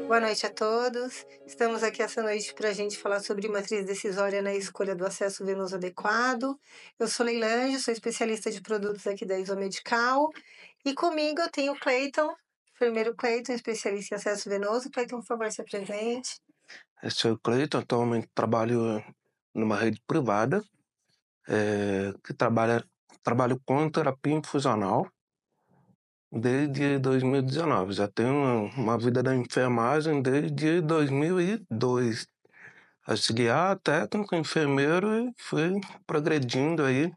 Boa noite a todos. Estamos aqui essa noite para a gente falar sobre matriz decisória na escolha do acesso venoso adequado. Eu sou Leilange, sou especialista de produtos aqui da Isomedical. E comigo eu tenho o Cleiton, enfermeiro Cleiton, especialista em acesso venoso. Cleiton, por favor, se apresente. Eu sou o Cleiton, atualmente trabalho numa rede privada que trabalho com terapia infusional desde 2019. Já tenho uma vida da enfermagem desde 2002. Auxiliar, técnico, enfermeiro e fui progredindo aí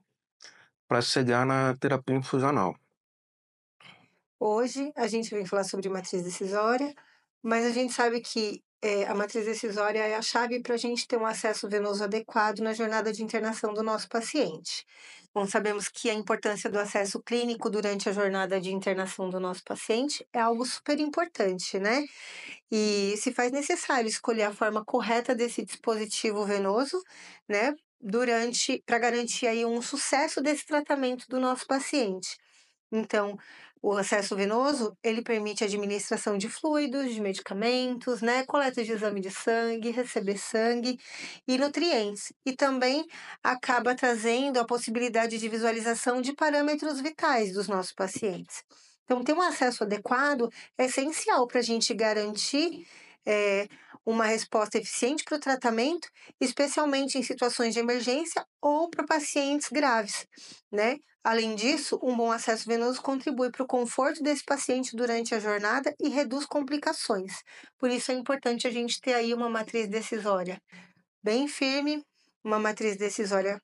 para chegar na terapia infusional. Hoje a gente vem falar sobre matriz decisória, mas a gente sabe que a matriz decisória é a chave para a gente ter um acesso venoso adequado na jornada de internação do nosso paciente. Bom, sabemos que a importância do acesso clínico durante a jornada de internação do nosso paciente é algo super importante, né? E se faz necessário escolher a forma correta desse dispositivo venoso, né? Para garantir aí um sucesso desse tratamento do nosso paciente. Então, o acesso venoso, ele permite a administração de fluidos, de medicamentos, né, coleta de exame de sangue, receber sangue e nutrientes. E também acaba trazendo a possibilidade de visualização de parâmetros vitais dos nossos pacientes. Então, ter um acesso adequado é essencial para a gente garantir uma resposta eficiente para o tratamento, especialmente em situações de emergência ou para pacientes graves, né? Além disso, um bom acesso venoso contribui para o conforto desse paciente durante a jornada e reduz complicações. Por isso é importante a gente ter aí uma matriz decisória bem firme, uma matriz decisória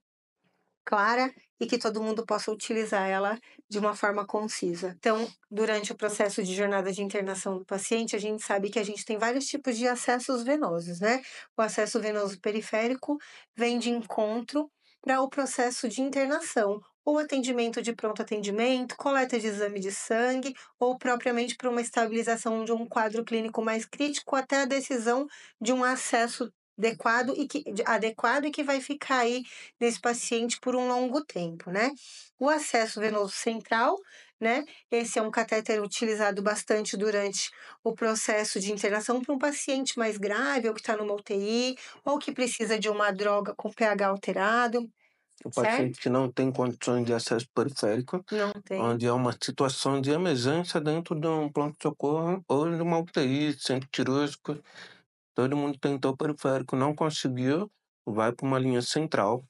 clara e que todo mundo possa utilizar ela de uma forma concisa. Então, durante o processo de jornada de internação do paciente, a gente sabe que a gente tem vários tipos de acessos venosos, né? O acesso venoso periférico vem de encontro para o processo de internação, ou atendimento de pronto atendimento, coleta de exame de sangue, ou propriamente para uma estabilização de um quadro clínico mais crítico, até a decisão de um acesso adequado e que vai ficar aí nesse paciente por um longo tempo, né? O acesso venoso central, né? Esse é um catéter utilizado bastante durante o processo de internação para um paciente mais grave, ou que está numa UTI, ou que precisa de uma droga com pH alterado. O Certo? paciente que não tem condições de acesso periférico, Não tem. onde é uma situação de emergência dentro de um pronto-socorro ou de uma UTI, centro cirúrgico, todo mundo tentou periférico, não conseguiu, vai para uma linha central,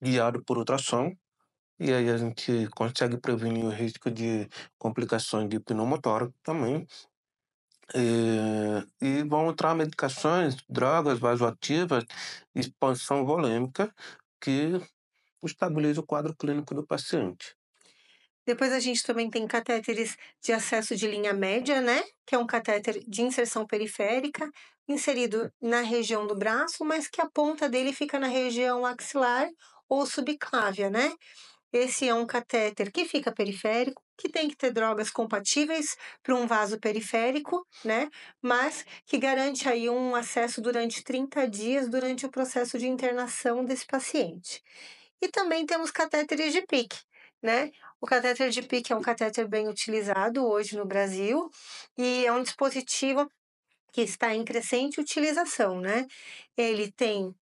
guiado por ultrassom, e aí a gente consegue prevenir o risco de complicações de pneumotórax também. E vão entrar medicações, drogas vasoativas, expansão volêmica, que estabiliza o quadro clínico do paciente. Depois a gente também tem catéteres de acesso de linha média, né? Que é um catéter de inserção periférica, inserido na região do braço, mas que a ponta dele fica na região axilar ou subclávia, né? Esse é um catéter que fica periférico, que tem que ter drogas compatíveis para um vaso periférico, né? Mas que garante aí um acesso durante 30 dias durante o processo de internação desse paciente. E também temos catéteres de PIC, né? O catéter de PIC é um catéter bem utilizado hoje no Brasil e é um dispositivo que está em crescente utilização, né? Ele tem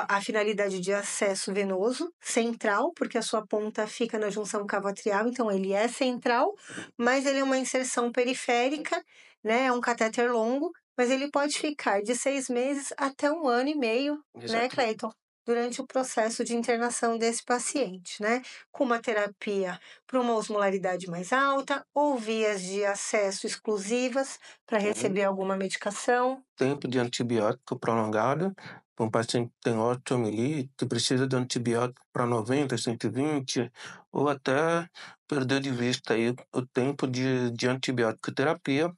a finalidade de acesso venoso central, porque a sua ponta fica na junção cavo-atrial, então ele é central, mas ele é uma inserção periférica, né? É um catéter longo, mas ele pode ficar de 6 meses até 1 ano e meio, né, Cleiton? Durante o processo de internação desse paciente, né? Com uma terapia para uma osmolaridade mais alta ou vias de acesso exclusivas para receber alguma medicação. Tempo de antibiótico prolongado, para um paciente que tem osteomielite, que precisa de antibiótico para 90, 120, ou até perder de vista aí o tempo de antibiótico terapia,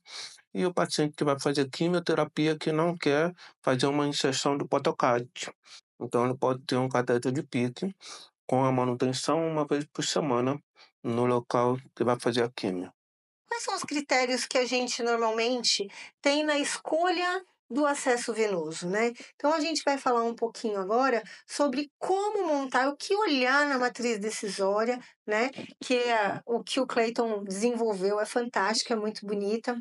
e o paciente que vai fazer quimioterapia que não quer fazer uma inserção do potocárdio. Então ele pode ter um catéter de PIC com a manutenção uma vez por semana no local que vai fazer a quimio. Quais são os critérios que a gente normalmente tem na escolha do acesso venoso, né. Então a gente vai falar um pouquinho agora sobre como montar, o que olhar na matriz decisória, né, que é o que o Clayton desenvolveu, é fantástico, é muito bonita.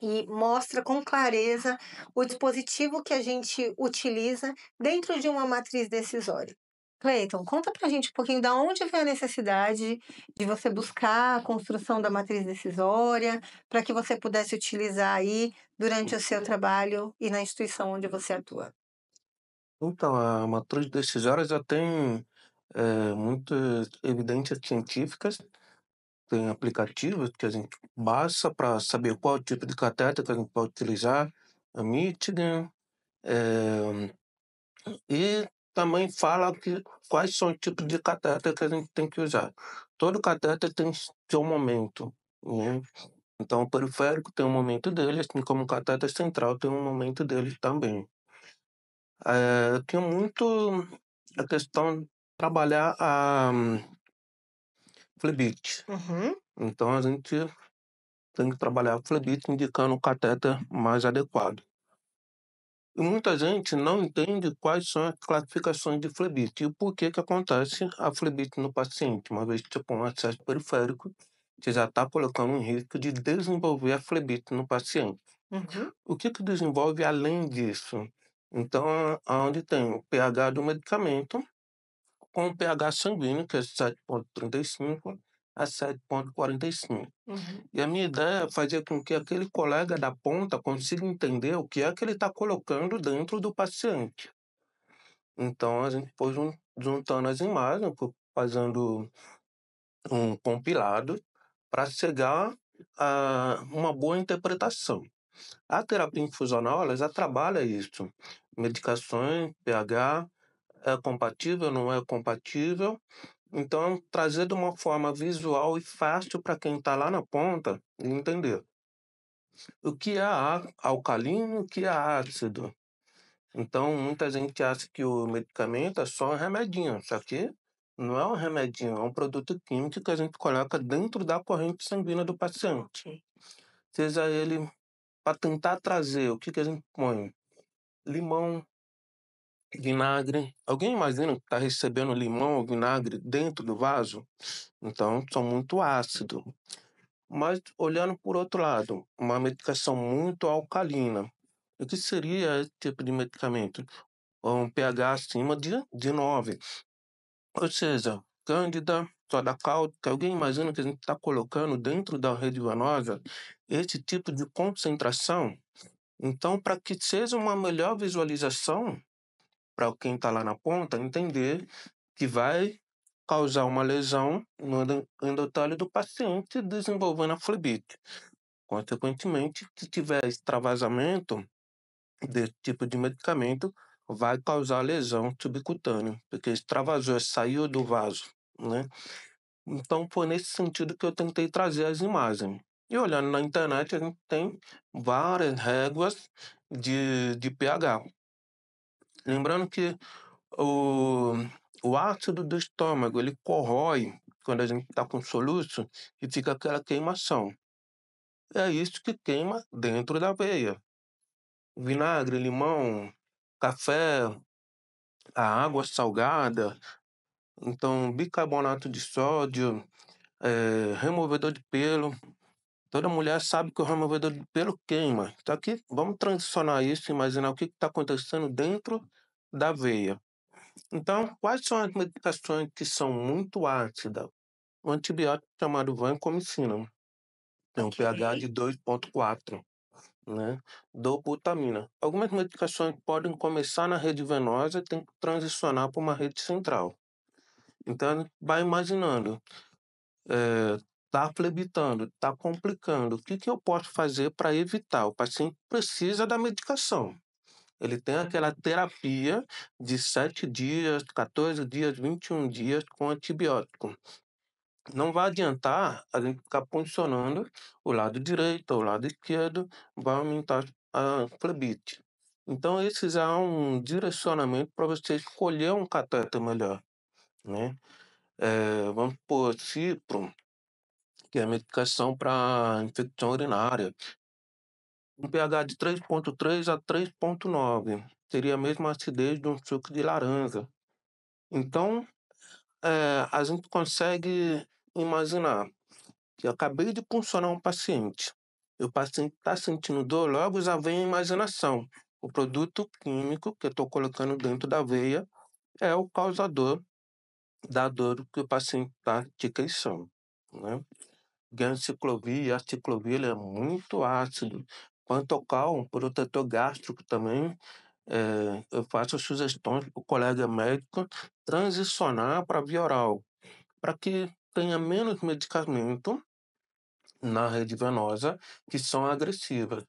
E mostra com clareza o dispositivo que a gente utiliza dentro de uma matriz decisória. Cleiton, conta pra gente um pouquinho da onde veio a necessidade de você buscar a construção da matriz decisória, para que você pudesse utilizar aí durante o seu trabalho e na instituição onde você atua. Então, a matriz decisória já tem, muitas evidências científicas, tem aplicativos que a gente baixa para saber qual tipo de catéter que a gente pode utilizar, a Michigan, eh, e também fala quais são os tipos de catéter que a gente tem que usar. Todo catéter tem seu momento, né. Então o periférico tem um momento dele, assim como o catéter central tem um momento dele também. Eu tinha muito a questão de trabalhar a flebite. Uhum, Então a gente tem que trabalhar a flebite indicando o catéter mais adequado. E muita gente não entende quais são as classificações de flebite e o porquê que acontece a flebite no paciente, uma vez que você põe um acesso periférico, você já está colocando um risco de desenvolver a flebite no paciente. uhum, O que desenvolve além disso? Então, aonde tem o pH do medicamento com o pH sanguíneo, que é 7,35 a 7,45. uhum. E a minha ideia é fazer com que aquele colega da ponta consiga entender o que é que ele está colocando dentro do paciente. Então, a gente foi juntando as imagens, fazendo um compilado para chegar a uma boa interpretação. A terapia infusional, ela já trabalha isso. Medicações, pH, é compatível, não é compatível. Então, trazer de uma forma visual e fácil para quem está lá na ponta entender. O que é alcalino, o que é ácido. Então, muita gente acha que o medicamento é só um remedinho, só que não é um remedinho, é um produto químico que a gente coloca dentro da corrente sanguínea do paciente. Ok. Seja ele para tentar trazer, o que a gente põe? Limão, vinagre. Alguém imagina que está recebendo limão ou vinagre dentro do vaso? Então, são muito ácidos. Mas, olhando por outro lado, uma medicação muito alcalina. O que seria esse tipo de medicamento? Um pH acima de 9. Ou seja, Cândida, soda cáustica. Alguém imagina que a gente está colocando dentro da rede venosa esse tipo de concentração? Então, para que seja uma melhor visualização, para quem está lá na ponta entender que vai causar uma lesão no endotélio do paciente, desenvolvendo a flebite. Consequentemente, se tiver extravasamento desse tipo de medicamento, vai causar lesão subcutânea, porque extravasou, saiu do vaso, né? Então, foi nesse sentido que eu tentei trazer as imagens. E olhando na internet, a gente tem várias réguas de pH. Lembrando que o, o ácido do estômago, ele corrói quando a gente está com soluço e fica aquela queimação. É isso que queima dentro da veia. Vinagre, limão, café, a água salgada, então bicarbonato de sódio, removedor de pelo. Toda mulher sabe que o removedor de pelo queima. Então aqui vamos transicionar isso, imaginar o que está acontecendo dentro da veia. Então, quais são as medicações que são muito ácidas? O antibiótico chamado vancomicina tem um Ok. pH de 2,4, né? Dobutamina. Algumas medicações podem começar na rede venosa e tem que transicionar para uma rede central. Então, vai imaginando, tá flebitando, tá complicando. O que eu posso fazer para evitar? O paciente precisa da medicação. Ele tem aquela terapia de 7 dias, 14 dias, 21 dias com antibiótico. Não vai adiantar a gente ficar funcionando o lado direito ou o lado esquerdo, vai aumentar a flebite. Então, esse já é um direcionamento para você escolher um cateter melhor, né? Vamos por cipro, que é medicação para infecção urinária. um pH de 3,3 a 3,9. Seria a mesma acidez de um suco de laranja. Então, a gente consegue imaginar que eu acabei de puncionar um paciente. E o paciente está sentindo dor, logo já vem a imaginação. O produto químico que eu estou colocando dentro da veia é o causador da dor que o paciente está te queixando, né? Ganciclovir, aciclovir, ele é muito ácido. Pantocal, um protetor gástrico também, eu faço sugestões para o colega médico transicionar para via oral, para que tenha menos medicamento na rede venosa que são agressivas.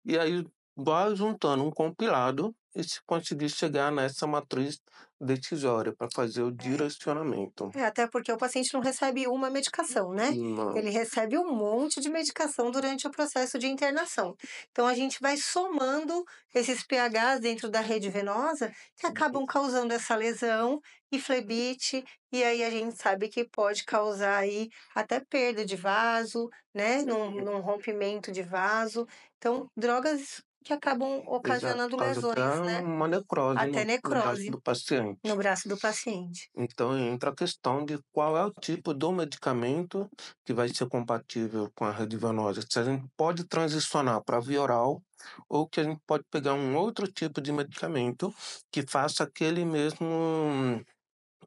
E aí vai juntando um compilado e se conseguir chegar nessa matriz decisória para fazer o É. direcionamento. Até porque o paciente não recebe uma medicação, né? Não, Ele recebe um monte de medicação durante o processo de internação. Então, a gente vai somando esses pHs dentro da rede venosa que acabam causando essa lesão e flebite, e aí a gente sabe que pode causar aí até perda de vaso, né? Num rompimento de vaso. Então, drogas que acabam exato, ocasionando causa até lesões, né? uma necrose Até no braço necrose do paciente. no braço do paciente. Então entra a questão de qual é o tipo do medicamento que vai ser compatível com a rede venosa. Se a gente pode transicionar para via oral ou que a gente pode pegar um outro tipo de medicamento que faça aquele mesmo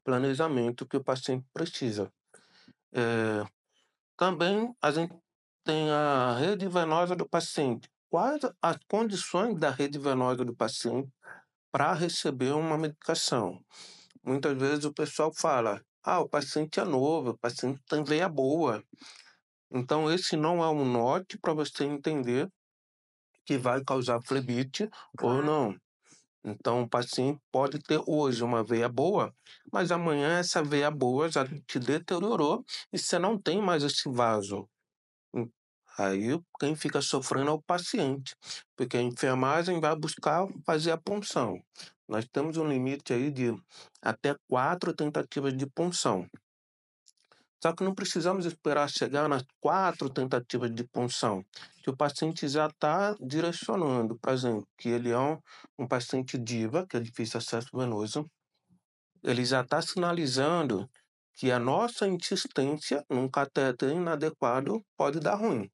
planejamento que o paciente precisa. Eh, Também a gente tem a rede venosa do paciente. Quais as condições da rede venosa do paciente para receber uma medicação? Muitas vezes o pessoal fala: "Ah, o paciente é novo, o paciente tem veia boa". Então esse não é um norte para você entender que vai causar flebite ou Claro. não. Então o paciente pode ter hoje uma veia boa, mas amanhã essa veia boa já te deteriorou e você não tem mais esse vaso. Hum, Aí quem fica sofrendo é o paciente, porque a enfermagem vai buscar fazer a punção. Nós temos um limite aí de até 4 tentativas de punção. Só que não precisamos esperar chegar nas 4 tentativas de punção, que o paciente já está direcionando, por exemplo, que ele é um paciente DIVA, que é difícil acesso venoso, ele já está sinalizando que a nossa insistência num catéter inadequado pode dar ruim.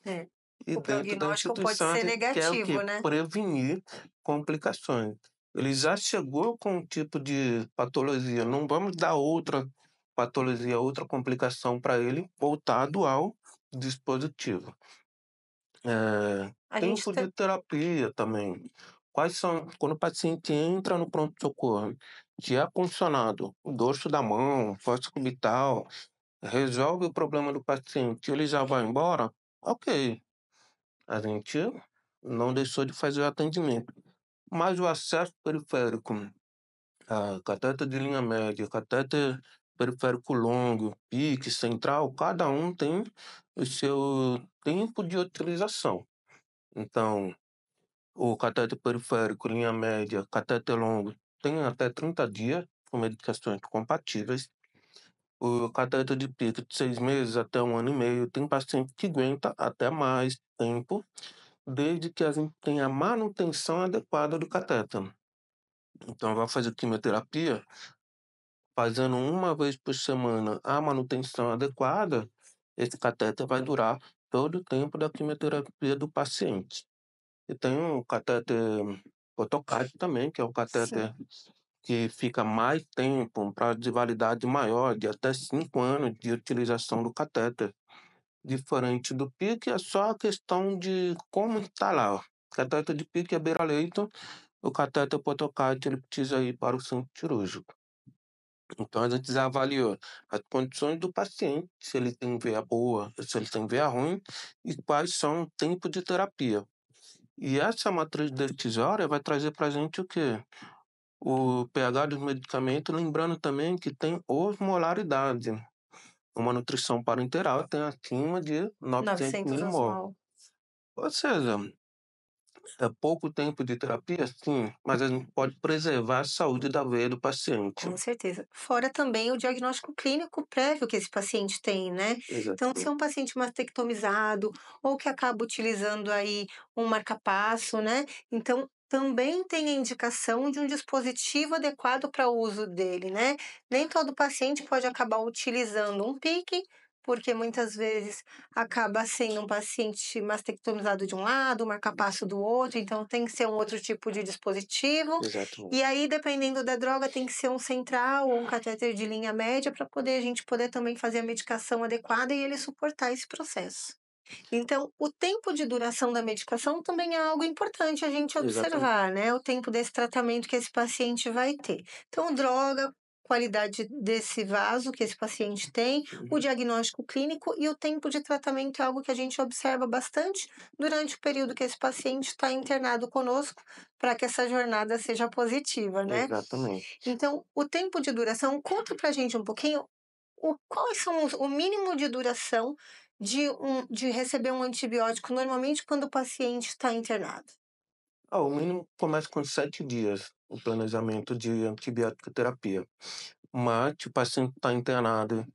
É. E O dentro da prognóstico pode instituição a ser gente quer o quê? negativo, né. Prevenir complicações. Ele já chegou com um tipo de patologia, não vamos dar outra patologia, outra complicação para ele, voltado ao dispositivo. A gente Tempo ta de terapia também. Quais são quando o paciente entra no pronto-socorro, se é puncionado o dorso da mão, fossa cubital, resolve o problema do paciente, ele já vai embora, ok. A gente não deixou de fazer o atendimento, mas o acesso periférico, catéter de linha média, catéter periférico longo, PIC, central, cada um tem o seu tempo de utilização. Então, o catéter periférico, linha média, catéter longo, tem até 30 dias, com medicações compatíveis. O catéter de PIC de 6 meses até 1 ano e meio, tem paciente que aguenta até mais tempo, desde que a gente tenha a manutenção adequada do catéter. Então, vai fazer quimioterapia, fazendo uma vez por semana a manutenção adequada, esse catéter vai durar todo o tempo da quimioterapia do paciente. E tem o catéter Photocard também, que é o sim. catéter que fica mais tempo, um prazo de validade maior, de até 5 anos de utilização do catéter. Diferente do PIC, é só a questão de como instalar. O catéter de PIC é beira-leito, o catéter Photocard ele precisa ir para o centro cirúrgico. Então a gente já avaliou as condições do paciente, se ele tem veia boa, se ele tem veia ruim, e quais são o tempo de terapia. E essa matriz decisória vai trazer para a gente o quê? O pH dos medicamentos, lembrando também que tem osmolaridade. Uma nutrição parenteral tem acima de 900 900 milimol. osmol. Ou seja, É pouco tempo de terapia? Sim, mas a gente pode preservar a saúde da veia do paciente. Com certeza. Fora também o diagnóstico clínico prévio que esse paciente tem, né. Então, se é Exatamente, um paciente mastectomizado ou que acaba utilizando aí um marca-passo, né, então também tem a indicação de um dispositivo adequado para o uso dele, né. Nem todo paciente pode acabar utilizando um PIC, porque muitas vezes acaba sendo um paciente mastectomizado de um lado, marca-passo do outro, então tem que ser um outro tipo de dispositivo. E exatamente, aí, dependendo da droga, tem que ser um central ou um catéter de linha média para poder a gente poder também fazer a medicação adequada e ele suportar esse processo. Então, o tempo de duração da medicação também é algo importante a gente exatamente, observar, né? O tempo desse tratamento que esse paciente vai ter. Então, droga, qualidade desse vaso que esse paciente tem, o uhum, diagnóstico clínico e o tempo de tratamento é algo que a gente observa bastante durante o período que esse paciente está internado conosco, para que essa jornada seja positiva, né? exatamente. Então, o tempo de duração, conta pra gente um pouquinho quais são o mínimo de duração de receber um antibiótico, normalmente quando o paciente está internado? O mínimo começa com 7 dias, o planejamento de antibiótico terapia. Mas se o paciente está internado,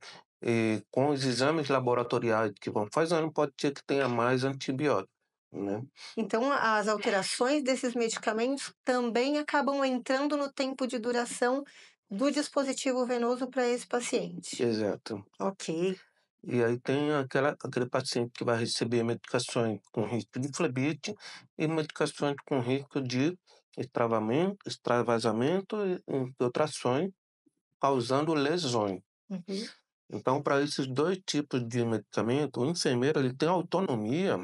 com os exames laboratoriais que vão fazendo, pode ser que tenha mais antibiótico, né. Então, as alterações desses medicamentos também acabam entrando no tempo de duração do dispositivo venoso para esse paciente. Exato. Ok, E aí tem aquele paciente que vai receber medicações com risco de flebite e medicações com risco de extravasamento e infiltrações, causando lesões. uhum. Então, para esses 2 tipos de medicamento, o enfermeiro ele tem autonomia,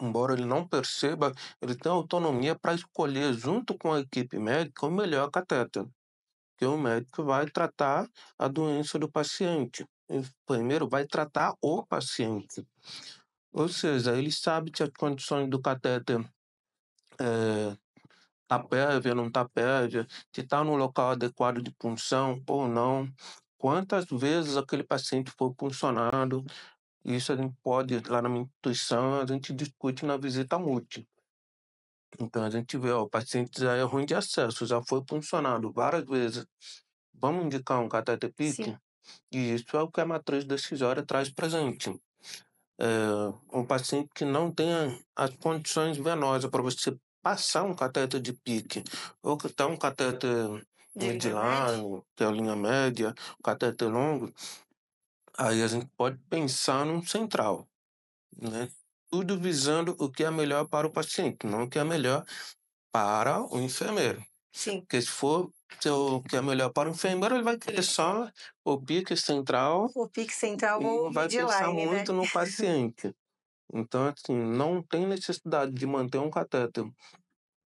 embora ele não perceba, ele tem autonomia para escolher junto com a equipe médica o melhor catéter, que o médico vai tratar a doença do paciente. O enfermeiro vai tratar o paciente. Ou seja, ele sabe que as condições do catéter, tá pérvia, não tá pérvia, se está no local adequado de punção ou não, quantas vezes aquele paciente foi puncionado. Isso a gente pode, lá na minha instituição, a gente discute na visita multi. Então a gente vê, ó, o paciente já é ruim de acesso, já foi puncionado várias vezes. Vamos indicar um catéter Sim, PIC? E isso é o que a matriz decisória traz pra gente. Um paciente que não tenha as condições venosas para você passar um catéter de PIC, ou que está um catéter de linha medilar, média? que é a linha média, catéter longo, aí a gente pode pensar num central, né? Tudo visando o que é melhor para o paciente, não o que é melhor para o enfermeiro. Sim, Porque se for o que é melhor para o enfermeiro, ele vai querer só o pique central o pique central e ou não vai pensar midline, né? muito no paciente. Então, assim, não tem necessidade de manter um catéter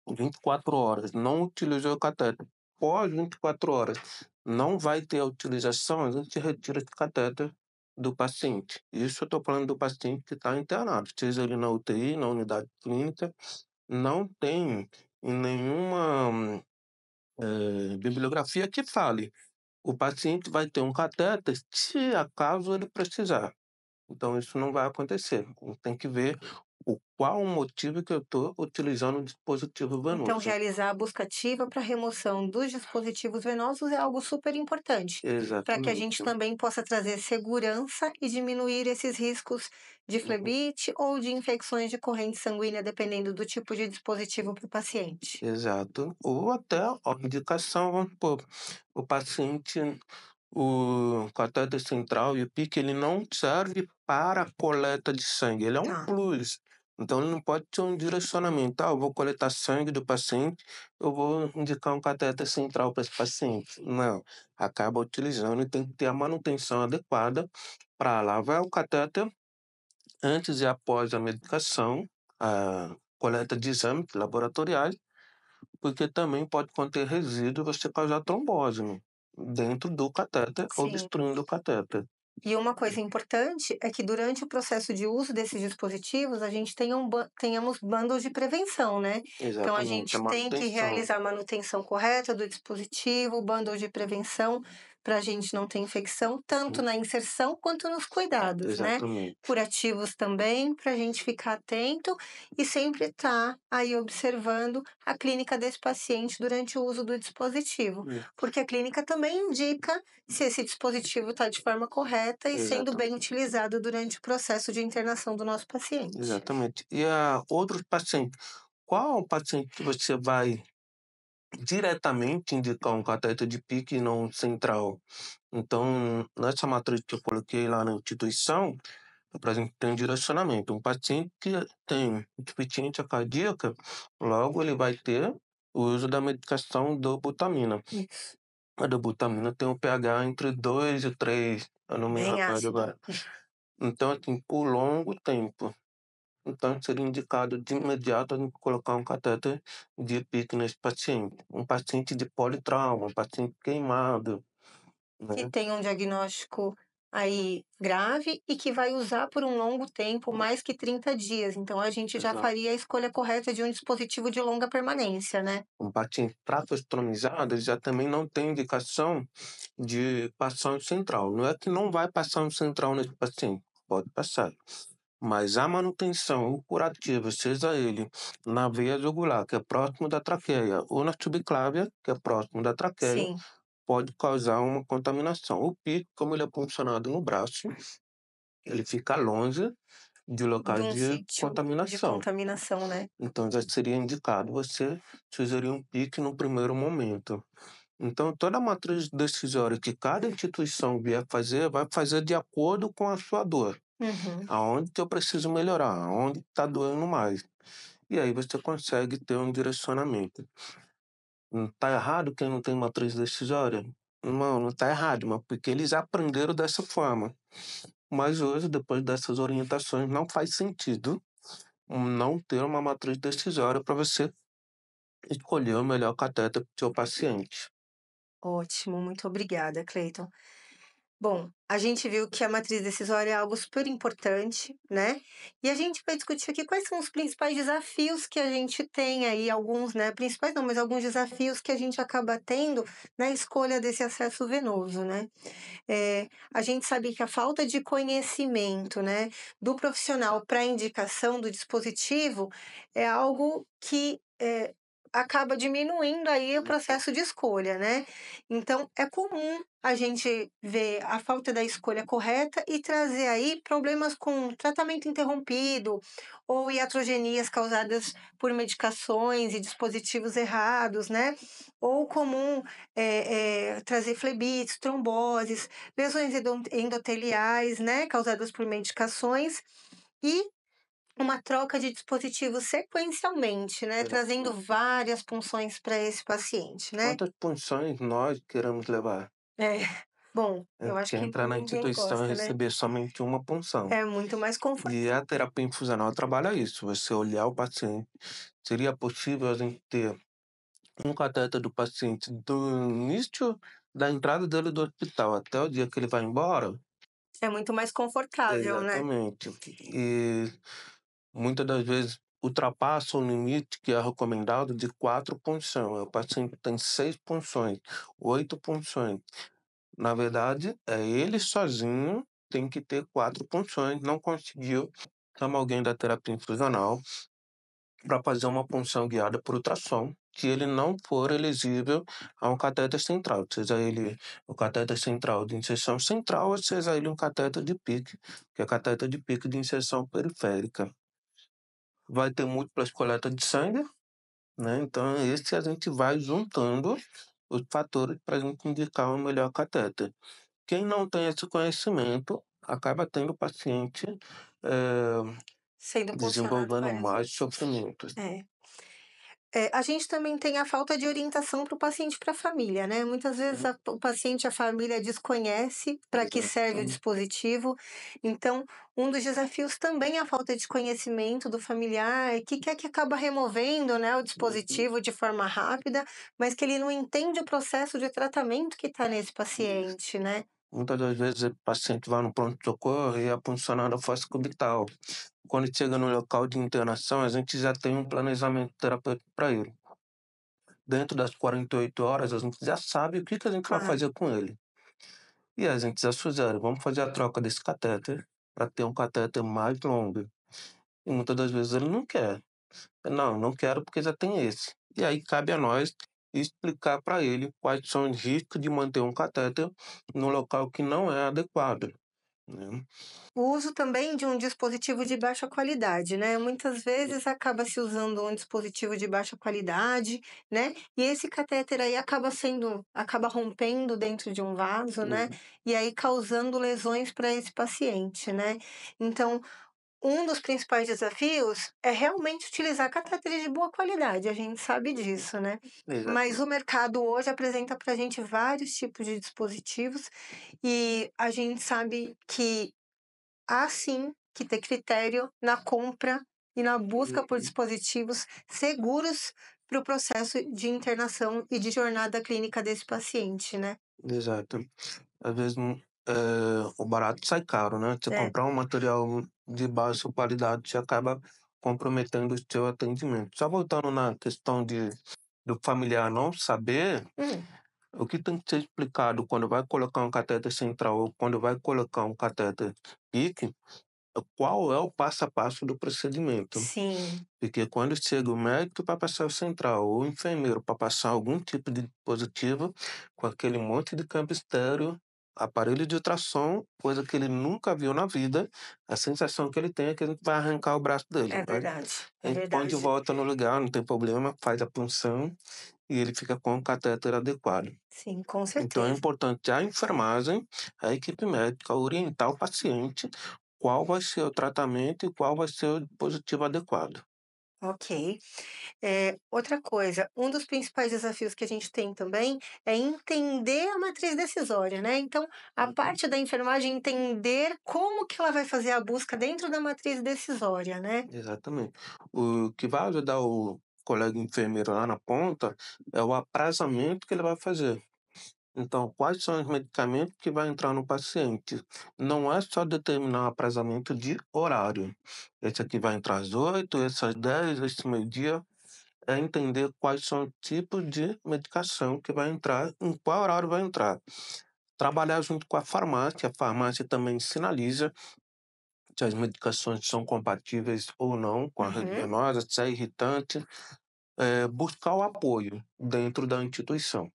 24 horas, não utilizou o catéter. Pós 24 horas, não vai ter a utilização, a gente retira esse catéter do paciente. Isso eu estou falando do paciente que está internado, seja ele na UTI, na unidade clínica, não tem em nenhuma bibliografia que fale. O paciente vai ter um catéter se acaso ele precisar. Então isso não vai acontecer. Tem que ver qual o motivo que eu estou utilizando o dispositivo Então, venoso. realizar a busca ativa para remoção dos dispositivos venosos é algo super importante, para que a gente Exatamente, também possa trazer segurança e diminuir esses riscos de uhum, flebite ou de infecções de corrente sanguínea, dependendo do tipo de dispositivo para o paciente. exato. Ou até a indicação, vamos supor, o paciente, o catéter central e o PIC, ele não serve para coleta de sangue, ele é um Tá. plus. Então ele não pode ter um direcionamento, eu vou coletar sangue do paciente, eu vou indicar um catéter central para esse paciente. Não, acaba utilizando e tem que ter a manutenção adequada para lavar o catéter antes e após a medicação, a coleta de exames laboratoriais, porque também pode conter resíduo e você causar trombose, né, dentro do catéter, Sim. obstruindo o catéter. E uma coisa importante é que durante o processo de uso desses dispositivos, a gente tenhamos bundles de prevenção, né? Então, a Exatamente, a gente tem que manutenção. realizar a manutenção correta do dispositivo, bundle de prevenção, para a gente não ter infecção, tanto na inserção quanto nos cuidados, né? Exatamente, Curativos também, para a gente ficar atento e sempre estar aí observando a clínica desse paciente durante o uso do dispositivo, isso, porque a clínica também indica se esse dispositivo está de forma correta e sendo bem exatamente, utilizado durante o processo de internação do nosso paciente. exatamente. E a outros pacientes, qual paciente que você vai diretamente indicar um cateter de PIC e não central? Então, nessa matriz que eu coloquei lá na instituição, para a gente ter um direcionamento. Um paciente que tem insuficiência cardíaca, logo ele vai ter o uso da medicação dobutamina. Isso. A dobutamina tem um pH entre 2 e 3, eu não me Bem recordo ácido. agora. Então, assim, por longo tempo. Então, seria indicado de imediato a gente colocar um catéter de PIC nesse paciente. Um paciente de politrauma, um paciente queimado, Que né? tem um diagnóstico aí grave e que vai usar por um longo tempo, mais que 30 dias. Então, a gente já Exato. faria a escolha correta de um dispositivo de longa permanência, né? Um paciente tracostomizado ele já também não tem indicação de passão central. Não é que não vai passar um central nesse paciente, pode passar. Mas a manutenção, o curativo, seja ele na veia jugular, que é próximo da traqueia, ou na subclávia, que é próximo da traqueia, Sim, pode causar uma contaminação. O pico, como ele é posicionado no braço, ele fica longe de de locais um de sítio de contaminação. contaminação, né? Então já seria indicado você sugerir um pique no primeiro momento. Então, toda a matriz decisória que cada instituição vier fazer, vai fazer de acordo com a sua dor. Uhum. Aonde que eu preciso melhorar, aonde está doendo mais. E aí você consegue ter um direcionamento. Não está errado quem não tem matriz decisória? Não está errado, mas porque eles aprenderam dessa forma. Mas hoje, depois dessas orientações, não faz sentido não ter uma matriz decisória para você escolher o melhor cateter para o seu paciente. Ótimo, muito obrigada, Cleiton. Bom, a gente viu que a matriz decisória é algo super importante, né? E a gente vai discutir aqui quais são os principais desafios que a gente tem aí, alguns, né? Principais não, mas alguns desafios que a gente acaba tendo na escolha desse acesso venoso, né? A gente sabe que a falta de conhecimento, né, do profissional para a indicação do dispositivo é algo que acaba diminuindo aí o processo de escolha, né? Então, é comum a gente ver a falta da escolha correta e trazer aí problemas com tratamento interrompido ou iatrogenias causadas por medicações e dispositivos errados, né? Ou comum trazer flebites, tromboses, lesões endoteliais, né, causadas por medicações e uma troca de dispositivos sequencialmente, né, trazendo Exatamente. várias punções para esse paciente, né. Quantas punções nós queremos levar? É, bom, É, eu acho porque que entrar na ninguém instituição e gosta, né. receber somente uma punção. É muito mais E a confortável. terapia infusional trabalha isso, você olhar o paciente. Seria possível a gente ter um cateter do paciente do início da entrada dele do hospital até o dia que ele vai embora? É muito mais confortável, né. Exatamente. E muitas das vezes ultrapassa o limite que é recomendado de 4 punções. O paciente tem 6 punções, 8 punções. Na verdade, é ele sozinho tem que ter 4 punções, não conseguiu, chama alguém da terapia infusional para fazer uma punção guiada por ultrassom, se ele não for elegível a um catéter central, seja ele o catéter central de inserção central ou seja ele um catéter de PIC, que é catéter de PIC de inserção periférica. Vai ter múltiplas coletas de sangue, né? Então, esse a gente vai juntando os fatores para a gente indicar o melhor catéter. Quem não tem esse conhecimento acaba tendo o paciente Sendo puncionado desenvolvendo várias mais vezes. sofrimentos. É. A gente também tem a falta de orientação para o paciente e para a família, né. Muitas vezes Uhum. o paciente e a família desconhece para que serve o Exatamente. dispositivo, então um dos desafios também é a falta de conhecimento do familiar, que quer que acaba removendo, né, o Uhum. dispositivo de forma rápida, mas que ele não entende o processo de tratamento que está nesse paciente, né. Muitas das vezes o paciente vai no pronto-socorro e é puncionado fascicubital. Quando chega no local de internação, a gente já tem um planejamento terapêutico para ele. Dentro das 48 horas, a gente já sabe o que que a gente vai Claro. fazer com ele. E a gente já sugere: "Vamos fazer a troca desse catéter para ter um catéter mais longo". E muitas das vezes ele não quer. "Não, não quero porque já tem esse". E aí cabe a nós explicar para ele quais são os riscos de manter um catéter no local que não é adequado, né. O uso também de um dispositivo de baixa qualidade, né, muitas vezes acaba se usando um dispositivo de baixa qualidade, né, e esse catéter aí acaba rompendo dentro de um vaso, né, Uhum. e aí causando lesões para esse paciente, né. Então, um dos principais desafios é realmente utilizar catéteres de boa qualidade, a gente sabe disso, né. Mas Exato, o mercado hoje apresenta para a gente vários tipos de dispositivos, e a gente sabe que há sim que ter critério na compra e na busca por uhum, dispositivos seguros para o processo de internação e de jornada clínica desse paciente, né. exato. Às vezes, o barato sai caro, né. Você É. comprar um material de baixa qualidade, você acaba comprometendo o seu atendimento. Só voltando na questão do familiar não saber, Hum, o que tem que ser explicado quando vai colocar um catéter central ou quando vai colocar um catéter PIC, qual é o passo a passo do procedimento. sim, Porque quando chega o médico para passar o central ou o enfermeiro para passar algum tipo de dispositivo, com aquele monte de campo estéreo, aparelho de ultrassom, coisa que ele nunca viu na vida, a sensação que ele tem é que a gente vai arrancar o braço dele, é mas verdade, a é gente põe de verdade. volta no lugar, não tem problema, faz a punção e ele fica com o catéter adequado. Sim, com Então é certeza. importante a enfermagem, a equipe médica orientar o paciente qual vai ser o tratamento e qual vai ser o dispositivo adequado. Ok. Outra coisa, um dos principais desafios que a gente tem também é entender a matriz decisória, né. Então, a Uhum. parte da enfermagem entender como que ela vai fazer a busca dentro da matriz decisória, né. Exatamente. O que vai ajudar o colega enfermeiro lá na ponta é o aprazamento que ele vai fazer. Então, quais são os medicamentos que vai entrar no paciente? Não é só determinar o aprazamento de horário. Esse aqui vai entrar às 8, esse às 10, esse meio-dia. É entender quais são os tipos de medicação que vai entrar, em qual horário vai entrar. Trabalhar junto com a farmácia também sinaliza se as medicações são compatíveis ou não com a rede Uhum. venosa, se é irritante, buscar o apoio dentro da instituição.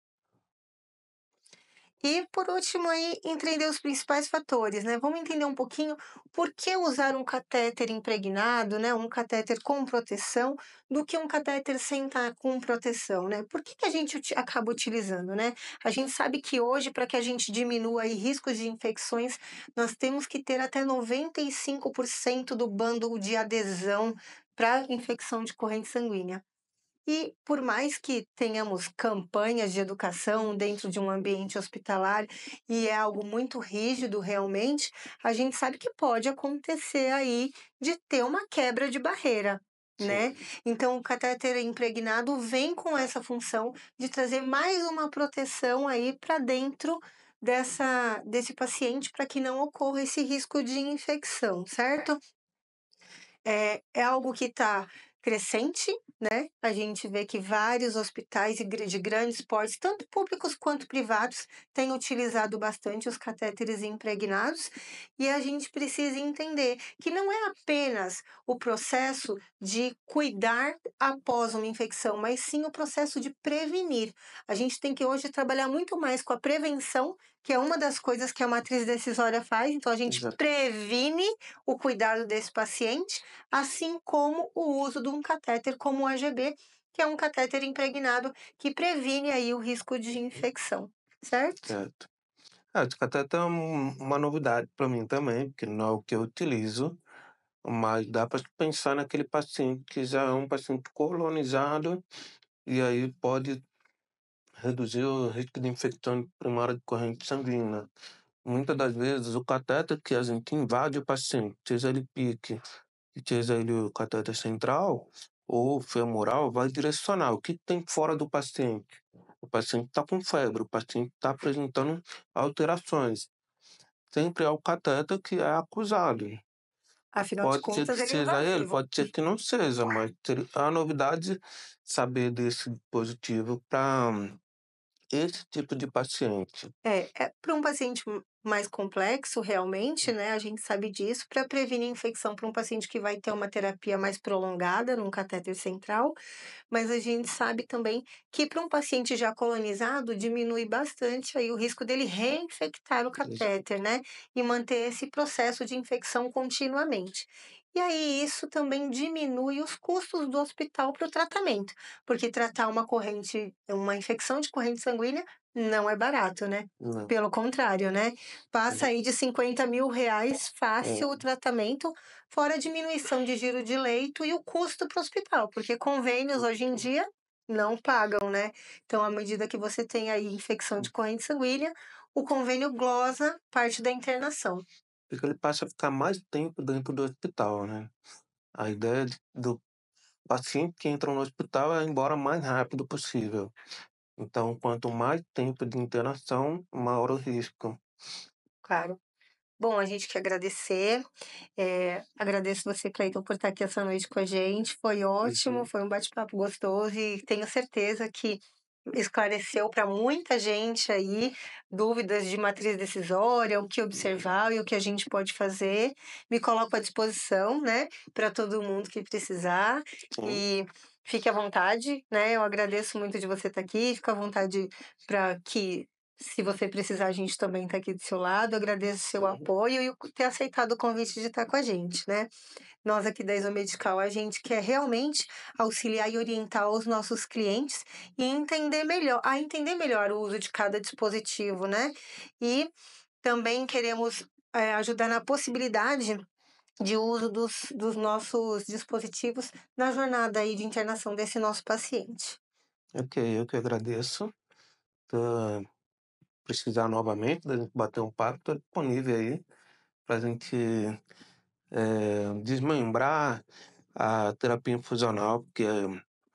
E por último aí, entender os principais fatores, né. Vamos entender um pouquinho por que usar um catéter impregnado, né, um catéter com proteção, do que um catéter sem estar com proteção, né. Por que que a gente acaba utilizando, né. A gente sabe que hoje, para que a gente diminua aí riscos de infecções, nós temos que ter até 95% do bando de adesão para infecção de corrente sanguínea. E por mais que tenhamos campanhas de educação dentro de um ambiente hospitalar, e é algo muito rígido realmente, a gente sabe que pode acontecer aí de ter uma quebra de barreira, né. Sim, Então o catéter impregnado vem com essa função de trazer mais uma proteção aí para dentro desse paciente, para que não ocorra esse risco de infecção, certo? É algo que está crescente, né, a gente vê que vários hospitais e de grandes portes, tanto públicos quanto privados, têm utilizado bastante os catéteres impregnados, e a gente precisa entender que não é apenas o processo de cuidar após uma infecção, mas sim o processo de prevenir. A gente tem que hoje trabalhar muito mais com a prevenção, que é uma das coisas que a matriz decisória faz, então a gente exato, previne o cuidado desse paciente, assim como o uso de um catéter como o AGB, que é um catéter impregnado que previne aí o risco de infecção, certo? certo. Esse cateter é uma novidade para mim também, porque não é o que eu utilizo, mas dá para pensar naquele paciente que já é um paciente colonizado, e aí pode reduzir o risco de infecção primária de corrente sanguínea. Muitas das vezes, o catéter que a gente invade o paciente, seja ele pique, seja ele o catéter central ou femoral, vai direcionar o que tem fora do paciente. O paciente está com febre, o paciente está apresentando alterações. Sempre é o catéter que é acusado. Afinal de Pode ser que contas, ele é seja ele, invasivo. pode ser que não seja, mas é uma novidade saber desse dispositivo para esse tipo de paciente. É para um paciente mais complexo realmente, né, a gente sabe disso, para prevenir infecção para um paciente que vai ter uma terapia mais prolongada num catéter central, mas a gente sabe também que para um paciente já colonizado diminui bastante aí o risco dele reinfectar o Isso. catéter, né, e manter esse processo de infecção continuamente. E aí isso também diminui os custos do hospital para o tratamento, porque tratar uma infecção de corrente sanguínea não é barato, né. Não. Pelo contrário, né, passa aí de R$ 50.000 É, fácil o tratamento, fora a diminuição de giro de leito e o custo para o hospital, porque convênios hoje em dia não pagam, né. Então, à medida que você tem aí infecção de corrente sanguínea, o convênio glosa parte da internação. porque ele passa a ficar mais tempo dentro do hospital, né. A ideia do paciente que entra no hospital é ir embora mais rápido possível. Então, quanto mais tempo de internação, maior o risco. Claro. Bom, a gente quer agradecer, agradeço você, Cleiton, por estar aqui essa noite com a gente, foi ótimo, Uhum. foi um bate-papo gostoso e tenho certeza que esclareceu para muita gente aí dúvidas de matriz decisória, o que observar e o que a gente pode fazer. Me coloco à disposição, né, para todo mundo que precisar Sim. e fique à vontade, né, eu agradeço muito de você estar aqui, fica à vontade para que se você precisar, a gente também está aqui do seu lado. Agradeço o seu apoio e o ter aceitado o convite de estar com a gente, né. Nós aqui da Isomedical, a gente quer realmente auxiliar e orientar os nossos clientes e entender melhor o uso de cada dispositivo, né. E também queremos, ajudar na possibilidade de uso dos nossos dispositivos na jornada aí de internação desse nosso paciente. Ok, eu que agradeço. Tá, precisar novamente da gente bater um papo, estou disponível aí para a gente desmembrar a terapia infusional, porque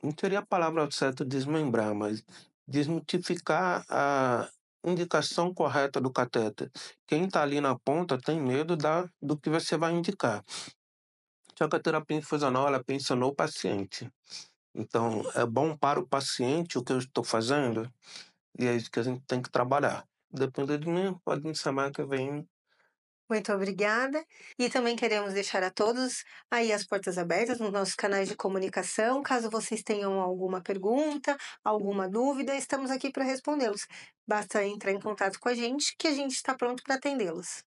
não seria a palavra certa desmembrar, mas desmitificar a indicação correta do catéter. Quem está ali na ponta tem medo do que você vai indicar. Só que a terapia infusional, ela pensa no paciente. Então, é bom para o paciente o que eu estou fazendo, e é isso que a gente tem que trabalhar. Depender de mim, pode me chamar que eu venho. Muito obrigada. E também queremos deixar a todos aí as portas abertas nos nossos canais de comunicação. Caso vocês tenham alguma pergunta, alguma dúvida, estamos aqui para respondê-los. Basta entrar em contato com a gente, que a gente está pronto para atendê-los.